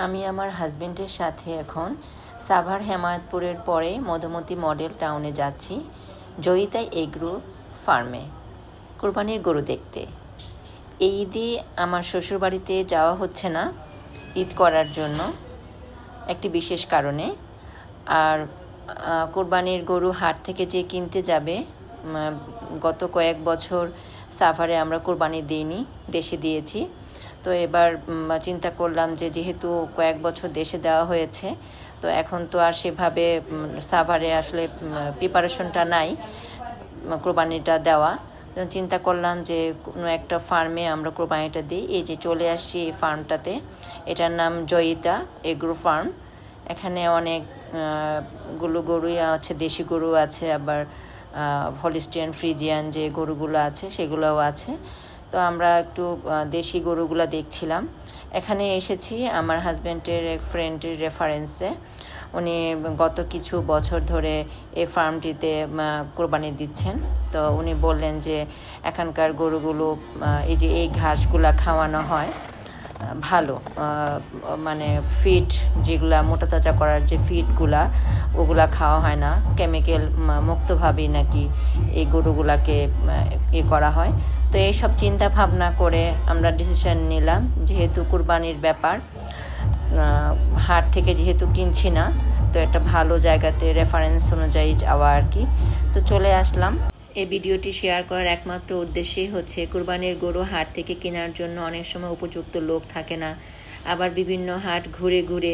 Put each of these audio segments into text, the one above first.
আমি আমার হাজবেন্ডের সাথে এখন সাভার হেমায়তপুরের পরে মধুমতি মডেল টাউনে যাচ্ছি জয়িতা এগ্রো ফার্মে কোরবানির গরু দেখতে। এই ঈদে আমার শ্বশুরবাড়িতে যাওয়া হচ্ছে না ঈদ করার জন্য একটি বিশেষ কারণে। আর কোরবানির গরু হাট থেকে যে কিনতে যাবে, গত কয়েক বছর সাভারে আমরা কোরবানি দিইনি, দেশে দিয়েছি। তো এবার চিন্তা করলাম যে যেহেতু কয়েক বছর দেশে দেওয়া হয়েছে, তো এখন তো আর সেভাবে সাভারে আসলে প্রিপারেশনটা নাই কোরবানিটা দেওয়া। চিন্তা করলাম যে কোনো একটা ফার্মে আমরা কোরবানিটা দিই। এই যে চলে আসছি এই ফার্মটাতে, এটার নাম জয়িতা এগ্রো ফার্ম। এখানে অনেকগুলো গরুই আছে, দেশি গরু আছে, আবার হলিস্টিয়ান ফ্রিজিয়ান যে গরুগুলো আছে সেগুলোও আছে। তো আমরা একটু দেশি গরুগুলো দেখছিলাম। এখানে এসেছি আমার হাজব্যান্ডের এক ফ্রেন্ডের রেফারেন্সে। উনি গত কিছু বছর ধরে এই ফার্মটিতে কোরবানি দিচ্ছেন। তো উনি বললেন যে এখানকার গরুগুলো এই ঘাসগুলা খাওয়ানো হয় ভালো, মানে ফিড যেগুলা মোটা তাজা করার যে ফিডগুলা ওগুলা খাওয়া হয় না, কেমিক্যাল মুক্তভাবেই নাকি এই গরুগুলাকে করা হয়। তো এইসব চিন্তা ভাবনা করে আমরা ডিসিশন নিলাম, যেহেতু কুরবানির ব্যাপার, হাট থেকে যেহেতু কিনছি না, তো একটা ভালো জায়গাতে রেফারেন্স অনুযায়ী যাওয়া আর কি। তো চলে আসলাম। এই ভিডিওটি শেয়ার করার একমাত্র উদ্দেশ্যই হচ্ছে কুরবানির গরু হাট থেকে কেনার জন্য অনেক সময় উপযুক্ত লোক থাকে না, আবার বিভিন্ন হাট ঘুরে ঘুরে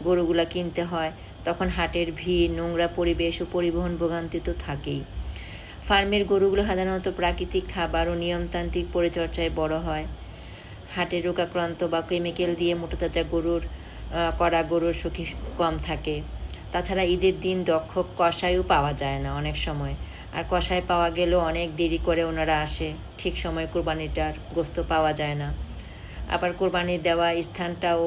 গরুগুলা কিনতে হয়, তখন হাটের ভিড়, নোংরা পরিবেশ ও পরিবহন ভোগান্তি তো থাকেই। ফার্মের গরুগুলো সাধারণত প্রাকৃতিক খাবার ও নিয়মতান্ত্রিক পরিচর্যায় বড় হয়। হাটের রোগাক্রান্ত বা কেমিক্যাল দিয়ে মোটাতাজা গরুর ঝুঁকি কম থাকে। তাছাড়া ঈদের দিন দক্ষ কষাইও পাওয়া যায় না অনেক সময়, আর কষাই পাওয়া গেলেও অনেক দেরি করে ওনারা আসে, ঠিক সময় কোরবানিটার গোস্ত পাওয়া যায় না। আবার কোরবানি দেওয়া স্থানটাও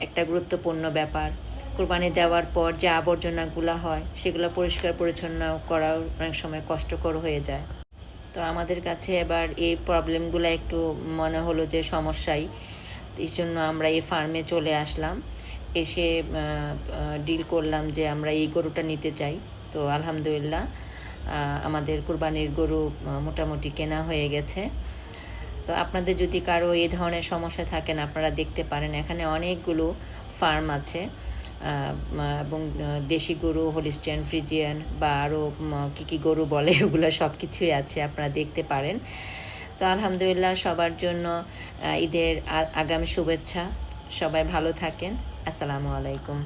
একটা গুরুত্বপূর্ণ ব্যাপার। কোরবানি দেওয়ার পর যে আবর্জনাগুলো হয় সেগুলো পরিষ্কার পরিচ্ছন্ন করাও অনেক সময় কষ্টকর হয়ে যায়। তো আমাদের কাছে এবার এই প্রবলেমগুলো একটু মনে হলো যে সমস্যাই, এই জন্য আমরা এই ফার্মে চলে আসলাম। এসে ডিল করলাম যে আমরা এই গরুটা নিতে চাই। তো আলহামদুলিল্লাহ আমাদের কুরবানির গরু মোটামুটি কেনা হয়ে গেছে। তো আপনাদের যদি কারো এই ধরনের সমস্যা থাকেন, আপনারা দেখতে পারেন, এখানে অনেকগুলো ফার্ম আছে এবং দেশি গরু, হলিস্টিয়ান ফ্রিজিয়ান বা আরও কী গরু বলে ওগুলো সব কিছুই আছে, আপনারা দেখতে পারেন। তো আলহামদুলিল্লাহ সবার জন্য ঈদের আগাম শুভেচ্ছা। সবাই ভালো থাকেন। আসসালামু আলাইকুম।